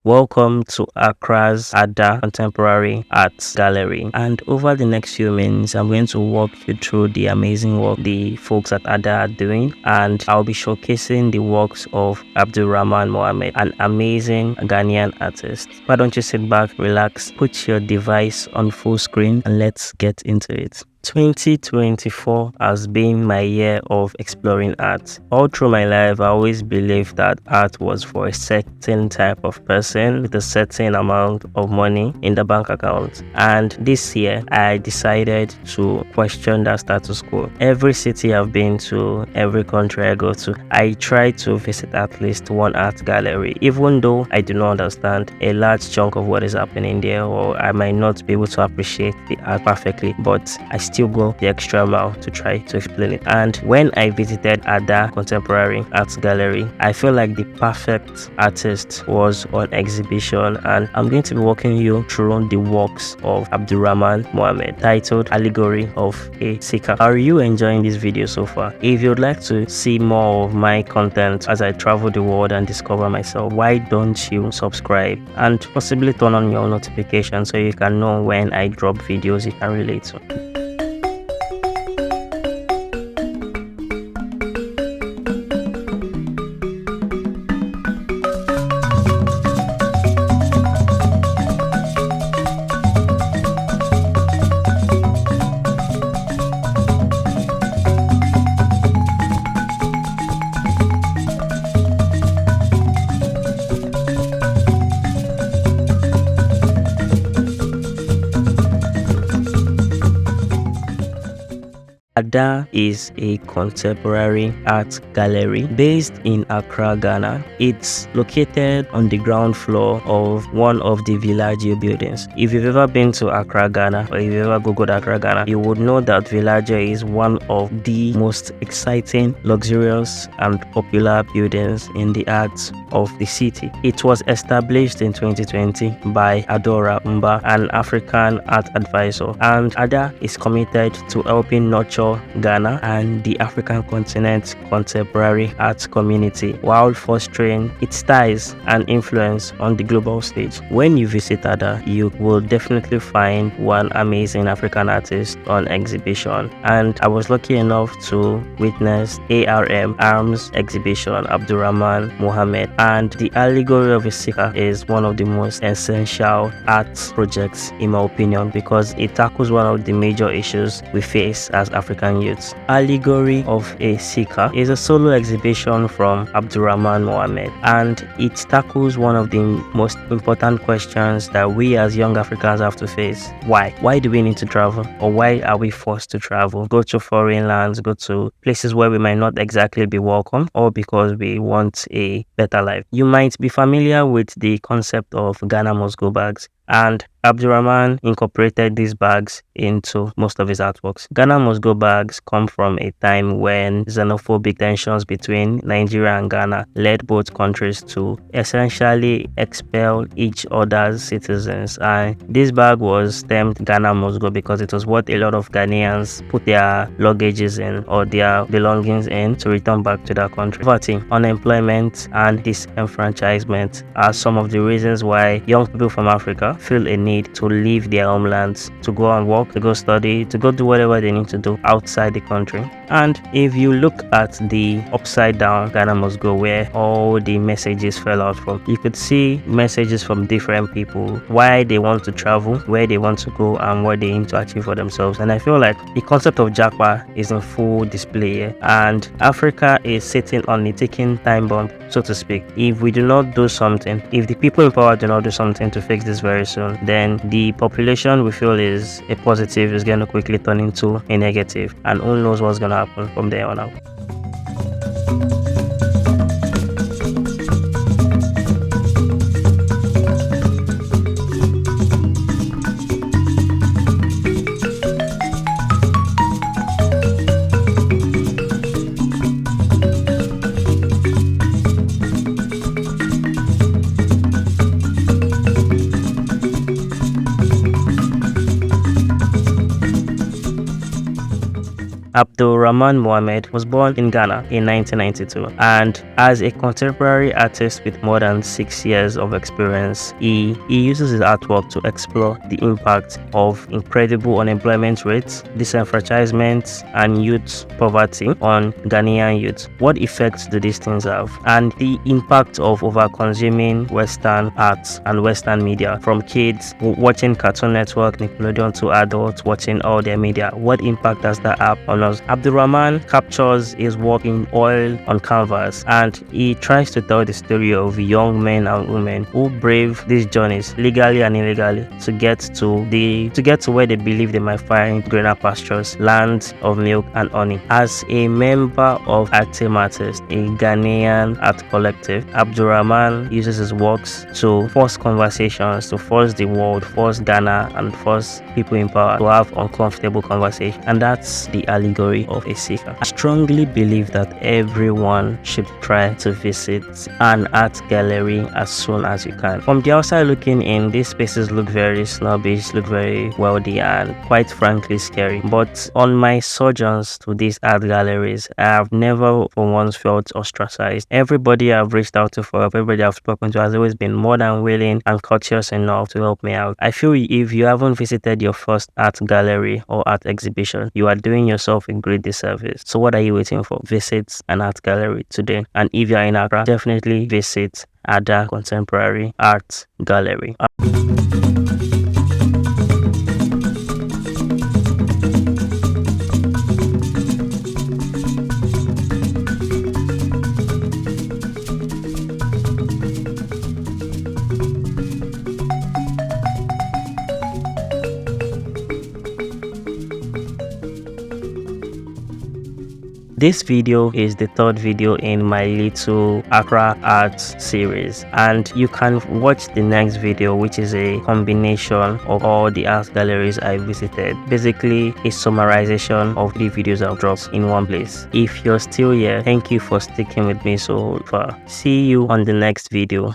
Welcome to Accra's Ada Contemporary Art Gallery, and over the next few minutes I'm going to walk you through the amazing work the folks at Ada are doing, and I'll be showcasing the works of Abdulrahman Mohammed, an amazing Ghanaian artist. Why don't you sit back, relax, put your device on full screen, and let's get into it. 2024 has been my year of exploring art. All through my life, I always believed that art was for a certain type of person with a certain amount of money in the bank account. And this year, I decided to question that status quo. Every city I've been to, every country I go to, I try to visit at least one art gallery, even though I do not understand a large chunk of what is happening there, or I might not be able to appreciate the art perfectly, but I still go the extra mile to try to explain it. And when I visited Ada Contemporary Art Gallery, I feel like the perfect artist was on exhibition, and I'm going to be walking you through the works of Abdulrahman Mohammed, titled Allegory of a Seeker. Are you enjoying this video so far? If you'd like to see more of my content as I travel the world and discover myself, why don't you subscribe and possibly turn on your notifications so you can know when I drop videos you can relate to. Ada is a contemporary art gallery based in Accra, Ghana. It's located on the ground floor of one of the Villaggio buildings. If you've ever been to Accra, Ghana, or if you've ever googled Accra, Ghana, you would know that Villaggio is one of the most exciting, luxurious, and popular buildings in the arts of the city. It was established in 2020 by Adora Mba, an African art advisor, and Ada is committed to helping nurture Ghana and the African continent's contemporary art community while fostering its ties and influence on the global stage. When you visit Ada, you will definitely find one amazing African artist on exhibition, and I was lucky enough to witness ARM's exhibition, Abdulrahman Mohammed, and the Allegory of a Seeker is one of the most essential art projects in my opinion, because it tackles one of the major issues we face as African youths. Allegory of a Seeker is a solo exhibition from Abdulrahman Mohammed, and it tackles one of the most important questions that we as young Africans have to face. Why? Why do we need to travel? Or why are we forced to travel? Go to foreign lands, go to places where we might not exactly be welcome, or because we want a better life. You might be familiar with the concept of Ghana must go bags, and Abdulrahman incorporated these bags into most of his artworks. Ghana must go bags come from a time when xenophobic tensions between Nigeria and Ghana led both countries to essentially expel each other's citizens, and this bag was stamped Ghana must go because it was what a lot of Ghanaians put their luggages in or their belongings in to return back to their country. Poverty, unemployment, and disenfranchisement are some of the reasons why young people from Africa feel a need to leave their homelands, to go and work, to go study, to go do whatever they need to do outside the country. And if you look at the upside down Ghana must go, where all the messages fell out from, you could see messages from different people, why they want to travel, where they want to go, and what they aim to achieve for themselves. And I feel like the concept of Japa is in full display here, and Africa is sitting on a ticking time bomb, so to speak. If we do not do something, if the people in power do not do something to fix this very soon, then the population we feel is a positive is going to quickly turn into a negative, and who knows what's going to happen from there on out. Abdul Rahman Mohammed was born in Ghana in 1992, and as a contemporary artist with more than 6 years of experience, he uses his artwork to explore the impact of incredible unemployment rates, disenfranchisement, and youth poverty on Ghanaian youth. What effects do these things have? And the impact of over-consuming Western arts and Western media, from kids watching Cartoon Network, Nickelodeon, to adults watching all their media. What impact does that have on us? Abdul Rahman captures his work in oil on canvas, and he tries to tell the story of young men and women who brave these journeys, legally and illegally, to get to where they believe they might find greener pastures, lands of milk and honey. As a member of Active Artists, a Ghanaian art collective, Abdul Rahman uses his works to force conversations, to force the world, force Ghana, and force people in power to have uncomfortable conversations. And that's the allegory of a seeker. I strongly believe that everyone should try to visit an art gallery as soon as you can. From the outside looking in, these spaces look very snobbish, look very wealthy, and quite frankly scary. But on my sojourns to these art galleries, I have never for once felt ostracized. Everybody I've reached out to for help, everybody I've spoken to has always been more than willing and courteous enough to help me out. I feel if you haven't visited your first art gallery or art exhibition, you are doing yourself a great disservice. So what are you waiting for? Visit an art gallery today. And if you are in Accra, definitely visit Ada Contemporary Art Gallery. This video is the third video in my little Accra Arts series, and you can watch the next video, which is a combination of all the art galleries I visited. Basically a summarization of the videos I've dropped in one place. If you're still here, thank you for sticking with me so far. See you on the next video.